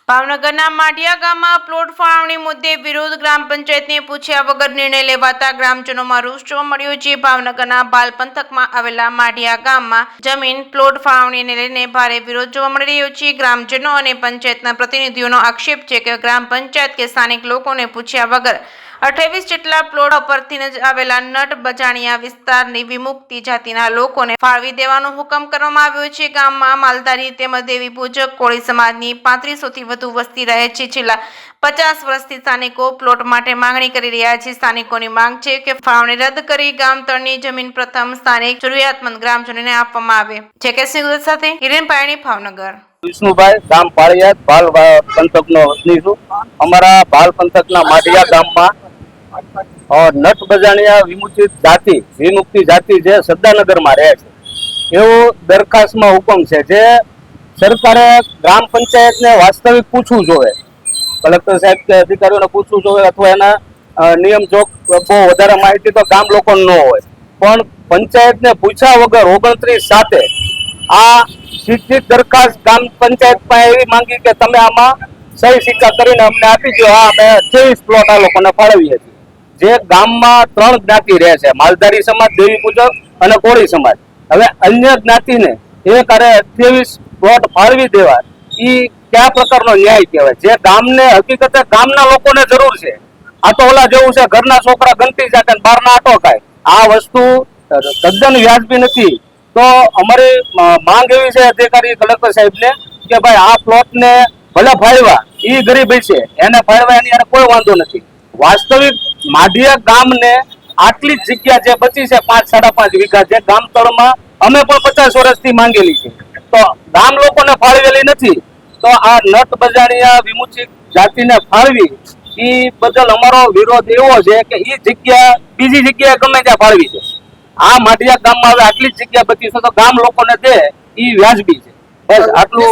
ભાવનગરના માઢિયા ગામમાં પ્લોટ ફાળવણી મુદ્દે વિરોધ. ગ્રામ પંચાયતને પૂછ્યા વગર નિર્ણય લેવાતા ગ્રામજનોમાં રોષ જોવા મળ્યો છે. ભાવનગરના બાલ પંથકમાં આવેલા માઢિયા ગામમાં જમીન પ્લોટ ફાળવણીને લઈને ભારે વિરોધ જોવા મળી રહ્યો છે. ગ્રામજનો અને પંચાયતના પ્રતિનિધિઓનો આક્ષેપ છે કે ગ્રામ પંચાયત કે સ્થાનિક લોકોને પૂછ્યા વગર 28 જેટલા પ્લોટ પરથી આવેલા નટ બજાણિયા વિસ્તારની વિમુક્તિ જાતિના લોકોને ફાળવી દેવાનો હુકમ કરવામાં આવ્યો છે. ગામમાં માલધારી તેમજ દેવી પૂજક કોળી સમાજની 3500 થી વધુ વસ્તી રહે છે. છેલ્લા 50 વર્ષથી સ્થાનિકો પ્લોટ માટે માંગણી કરી રહ્યા છે. સ્થાનિકોની માંગ છે કે ફાળવણી રદ કરી ગામ તળની જમીન પ્રથમ સ્થાનિક જરૂરિયાતમંદ ગ્રામજનોને આપવામાં આવે. જેકે સાથે હિરેન પાયણી, ભાવનગર. વિષ્ણુભાઈ, ગામ પાળિયાદ, બાલ પંથકનો વતની છું. અમારા બાલ પંથકના માઢિયા ગામમાં નટ બજાણિયા વિમુક્તિ જાતિ જે સદ્દાનગરમાં રહે છે, એવો દરખાસ્તમાં હુકમ છે જે સરકારે ગ્રામ પંચાયતને વાસ્તવિક પૂછવું જોઈએ. કલેક્ટર સાહેબ કે અધિકારીઓને પૂછવું જોઈએ, અથવા એના નિયમ જોગ બહુ વધારે માહિતી તો ગામ લોકોને ન હોય. પણ પંચાયતને પૂછ્યા વગર 29/7 આ સીધી દરખાસ્ત ગ્રામ પંચાયતમાં એવી માંગી કે તમે આમાં સહી સિક્કા કરીને અમને આપી દો. અમે 23 પ્લોટ આ લોકોને ફાળવીએ છીએ. જે ગામમાં 3 જ્ઞાતિ રહે છે, માલધારી સમાજ, દેવી પૂજક અને કોળી સમાજ. હવે અન્ય જ્ઞાતિને એક અરે 28 પ્લોટ ફાળવી દેવા એ કયા પ્રકારનો ન્યાય કહેવાય? જે ગામને હકીકતે ગામના લોકોને જરૂર છે. આ તો ઓલા જેવું છે, ઘરના છોકરા ગંતી સાથે બહારના આટો ખાય. આ વસ્તુ તદ્દન વ્યાજબી નથી. તો અમારી માંગ એવી છે અધિકારી કલેક્ટર સાહેબને કે ભાઈ આ પ્લોટને ભલે ફાળવા, એ ગરીબ છે, એને ફાળવા એની કોઈ વાંધો નથી. વાસ્તવિક માઢિયા ગામને આટલી જ જગ્યા જે બચી છે 5-5.5 વીઘા, જે ગામ તળમાં અમે પણ 50 વર્ષથી માંગેલી છે, તો ગામ લોકોને ફાળવેલી નથી. તો આ નટ બજાણિયા વિમુક્તિ જાતિને ફાળવી એ બદલ અમારો વિરોધ એવો છે કે એ જગ્યા બીજી જગ્યાએ ગમે ત્યાં ફાળવી છે. આ માઢિયા ગામમાં હવે આટલી જ જગ્યા બચી છે, તો ગામ લોકોને દે એ વ્યાજબી છે. બસ આટલું.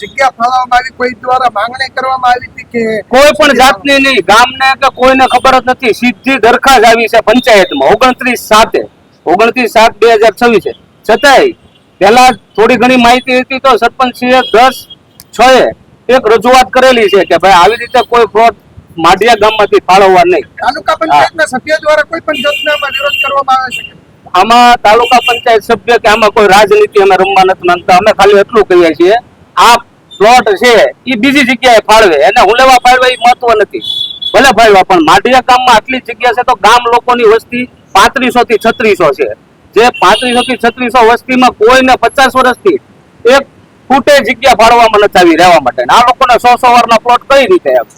જગ્યા ફાળવવામાં આવી, કોઈ દ્વારા માંગણી કરવામાં આવી હતી કે કોઈ પણ જાતની નહીં, ગામને કે કોઈને ખબર જ નથી. સીધી દરખાસ્ત આવી છે પંચાયતમાં 29/7 29/7/2026. છતાંય પહેલા થોડી ઘણી માહિતી હતી તો સરપંચશ્રીએ 10/6 એક રજૂઆત કરેલી છે કે ભાઈ આવી રીતે કોઈ પ્લોટ માઢિયા ગામમાંથી ફાળવવા નહીં. તાલુકા પંચાયતના સભ્ય દ્વારા કોઈ પણ જાતનો વિરોધ કરવામાં આવે છે? આમાં તાલુકા પંચાયત સભ્ય કે આમાં કોઈ રાજનીતિ અમે રમવા નથી માંગતા. અમે ખાલી એટલું કહીએ છીએ આ પ્લોટ છે એ બીજી જગ્યાએ ફાળવે, એને હુલેવા ફાળવે એ મહત્વ નથી. ભલે ફાળવા, પણ માઢિયા ગામમાં આટલી જગ્યા છે તો ગામ લોકોની વસ્તી 3500 થી 3600 છે. જે 3500 થી 3600 વસ્તીમાં કોઈને 50 વર્ષથી 1 ફૂટે જગ્યા ફાળવામાં નથી આવી રહેવા માટે. આ લોકોને 100 વારના પ્લોટ કઈ રીતે આપે?